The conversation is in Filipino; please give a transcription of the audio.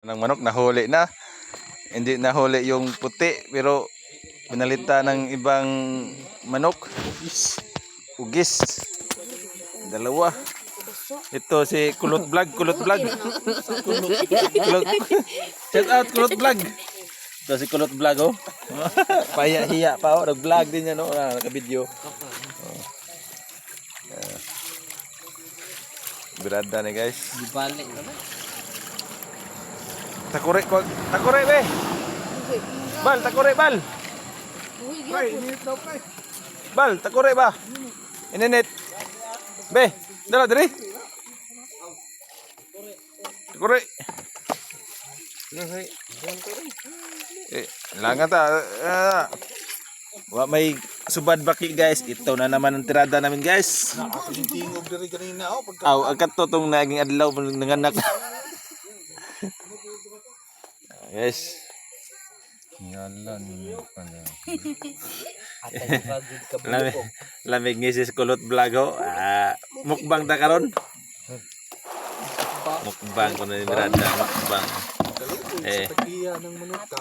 ng manok nahuli na. Hindi nahuli yung puti pero pinalitan ng ibang manok. Ugis. Dalawa. Ito si Kulot Vlog, Kulot Vlog. Kulot. Shout out Kulot Vlog. Ito si Kulot Vlog oh. Pahiya-hiya pa oh, nag-vlog din yan oh, naka-video. Berada nih guys. Dibalik naman. Takore be. Bal, takore bal. Bal, takore ba? Ininit. Be, dala diri. Takore. Langan ta. Wa may subad baki guys. Ito na naman ang tirada namin guys. Tingog diri kanina oh pagka Aw, agkat to tong naging adlaw nanganak. Guys. Yalan pala. Lamig ni si Kulot Vlog oh. Mukbang ta karon. Mukbang ko na ni Miranda, mukbang. sa tagiya ng manok ka.